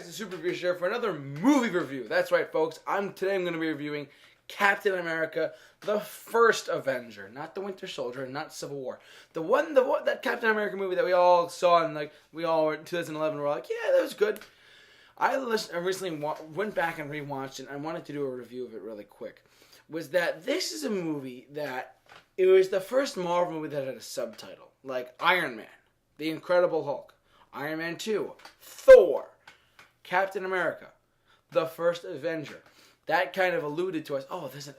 There's the Super Review Show for another movie review. That's right, folks. Today I'm going to be reviewing Captain America, the first Avenger, not the Winter Soldier, not Civil War. The one that Captain America movie that we all saw and we all were in 2011 were like, yeah, that was good. I recently went back and rewatched it, and I wanted to do a review of it really quick. Was that this is a movie that it was the first Marvel movie that had a subtitle, like Iron Man, The Incredible Hulk, Iron Man 2, Thor, Captain America, the first Avenger. That kind of alluded to us, oh, there's an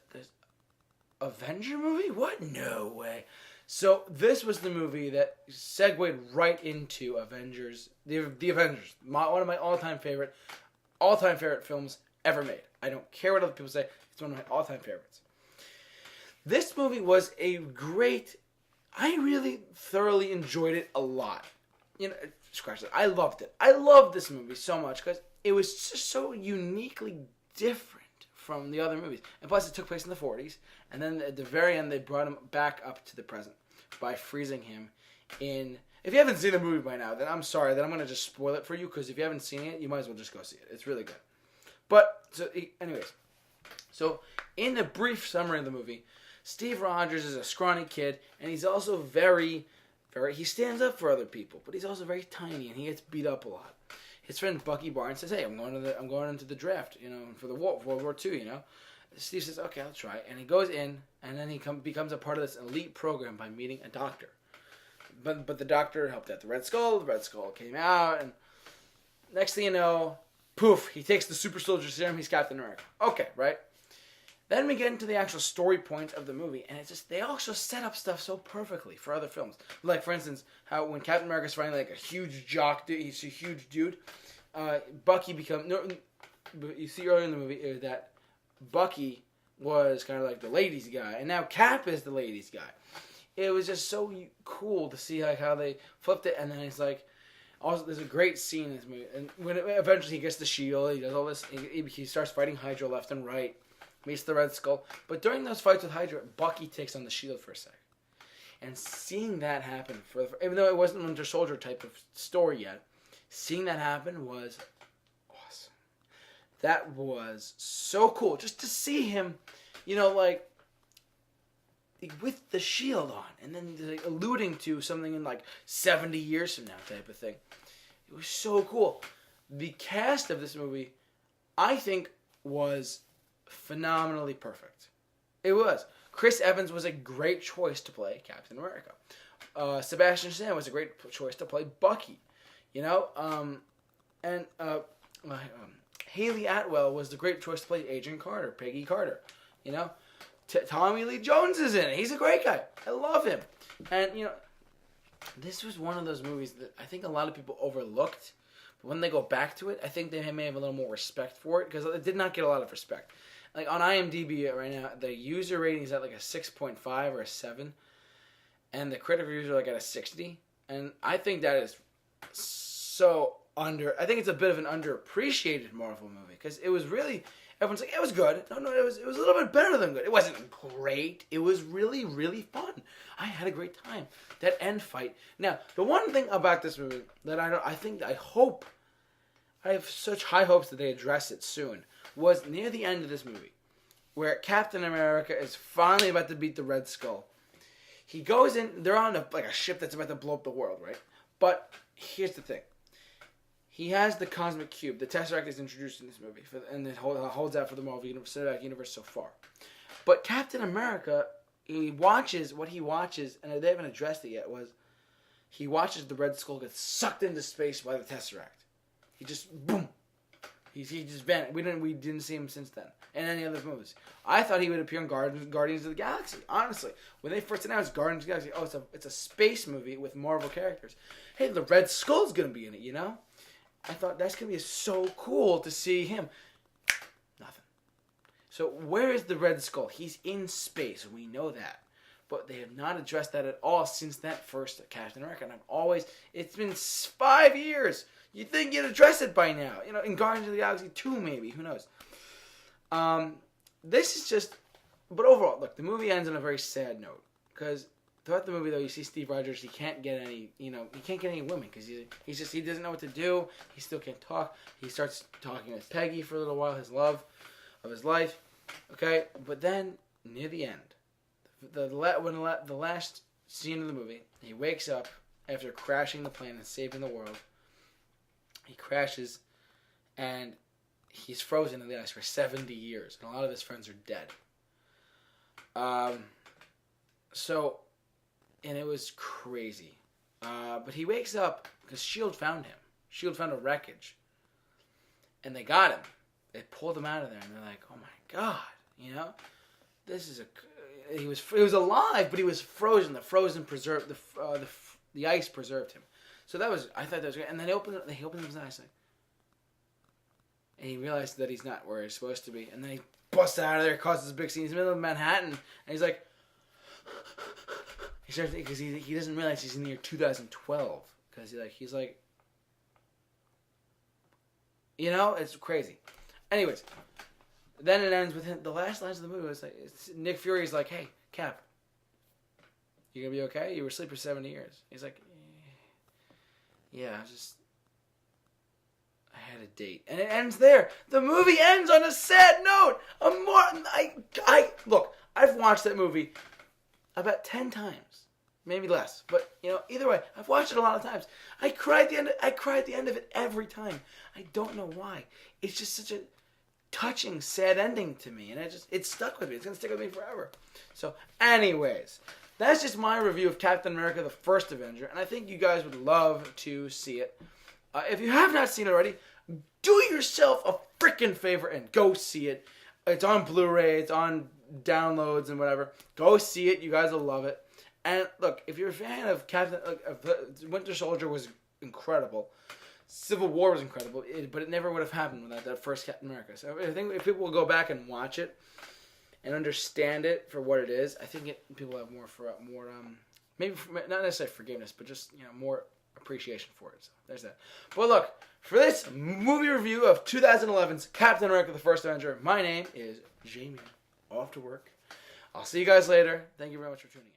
Avenger movie? What? No way. So this was the movie that segued right into Avengers, the Avengers, one of my all-time favorite films ever made. I don't care what other people say, it's one of my all-time favorites. This movie was I really thoroughly enjoyed it a lot. Scratch that. I loved it. I loved this movie so much because it was just so uniquely different from the other movies. And plus, it took place in the 40s. And then at the very end, they brought him back up to the present by freezing him in... If you haven't seen the movie by now, then I'm sorry that I'm going to just spoil it for you, because if you haven't seen it, you might as well just go see it. It's really good. But, so in a brief summary of the movie, Steve Rogers is a scrawny kid, and he's also very, he stands up for other people, but he's also very tiny, and he gets beat up a lot. His friend Bucky Barnes says, "Hey, I'm going into the draft, for the World War II, Steve says, "Okay, I'll try." And he goes in, and then he becomes a part of this elite program by meeting a doctor. But the doctor helped out the Red Skull. The Red Skull came out, and next thing you know, poof, he takes the super soldier serum. He's Captain America. Okay, right? Then we get into the actual story point of the movie, and it's just, they also set up stuff so perfectly for other films. Like, for instance, how when Captain America's fighting like a huge jock dude, he's a huge dude, Bucky becomes... you see earlier in the movie that Bucky was kind of like the ladies guy, and now Cap is the ladies guy. It was just so cool to see like how they flipped it, and then it's like... Also, there's a great scene in this movie, and when eventually he gets the shield, he does all this, he starts fighting Hydra left and right, meets the Red Skull. But during those fights with Hydra, Bucky takes on the shield for a sec. And seeing that happen, even though it wasn't a Winter Soldier type of story yet, seeing that happen was awesome. That was so cool. Just to see him, with the shield on, and then alluding to something in 70 years from now type of thing. It was so cool. The cast of this movie, I think, was phenomenally perfect. It was. Chris Evans was a great choice to play Captain America. Sebastian Stan was a great choice to play Bucky. Haley Atwell was the great choice to play Agent Carter, Peggy Carter. Tommy Lee Jones is in it. He's a great guy. I love him. And, this was one of those movies that I think a lot of people overlooked. But when they go back to it, I think they may have a little more respect for it, because it did not get a lot of respect. Like, on IMDb right now, the user rating is at a 6.5 or a 7. And the critic reviews are at a 60. And I think that is so I think it's a bit of an underappreciated Marvel movie. Because it was really... Everyone's like, it was good. No, it was a little bit better than good. It wasn't great. It was really, really fun. I had a great time. That end fight. Now, the one thing about this movie that I have such high hopes that they address it soon, was near the end of this movie, where Captain America is finally about to beat the Red Skull. He goes in, they're on a ship that's about to blow up the world, right? But here's the thing. He has the Cosmic Cube. The Tesseract is introduced in this movie, and it holds out for the Marvel Cinematic Universe so far. But Captain America, he watches, and they haven't addressed it yet, he watches the Red Skull get sucked into space by the Tesseract. He just, boom. He just vanished. We didn't see him since then in any other movies. I thought he would appear in Guardians of the Galaxy. Honestly, when they first announced Guardians of the Galaxy, it's a space movie with Marvel characters. Hey, the Red Skull's gonna be in it, I thought that's gonna be so cool to see him. Nothing. So where is the Red Skull? He's in space. We know that. But they have not addressed that at all since that first Captain America. And it's been 5 years. You'd think you'd address it by now. In Guardians of the Galaxy 2 maybe. Who knows? This is just... But overall, look, the movie ends on a very sad note. Because throughout the movie, though, you see Steve Rogers. He can't get any, he can't get any women because he doesn't know what to do. He still can't talk. He starts talking with Peggy for a little while, his love of his life. Okay, but then near the end, the last scene of the movie, he wakes up after crashing the plane and saving the world. He crashes, and he's frozen in the ice for 70 years, and a lot of his friends are dead. And it was crazy. But he wakes up because S.H.I.E.L.D. found him. S.H.I.E.L.D. found a wreckage. And they got him. They pulled him out of there, and they're like, oh my God, this is he was alive, but he was frozen. The ice preserved him. So I thought that was great. And then they opened his eyes, and he realized that he's not where he's supposed to be. And then he busted out of there, causes a big scene. He's in the middle of Manhattan, and he's like, he starts because he doesn't realize he's in the year 2012 because he's like, it's crazy. Anyways, then it ends with him. The last lines of the movie was like, Nick Fury's like, hey, Cap, you gonna be okay? You were asleep for 70 years. He's like, yeah, I had a date. And it ends there. The movie ends on a sad note. Look, I've watched that movie about 10 times. Maybe less. But, either way, I've watched it a lot of times. I cry at the end of it every time. I don't know why. It's just such a touching, sad ending to me. And it stuck with me. It's going to stick with me forever. So, anyways, that's just my review of Captain America, the First Avenger. And I think you guys would love to see it. If you have not seen it already, do yourself a freaking favor and go see it. It's on Blu-ray. It's on downloads and whatever. Go see it. You guys will love it. And look, if you're a fan of Winter Soldier was incredible. Civil War was incredible, but it never would have happened without that first Captain America. So I think if people will go back and watch it and understand it for what it is, I think people have more maybe not necessarily forgiveness, but just more appreciation for it. So there's that. But look, for this movie review of 2011's Captain America: The First Avenger, my name is Jamie. Off to work. I'll see you guys later. Thank you very much for tuning in.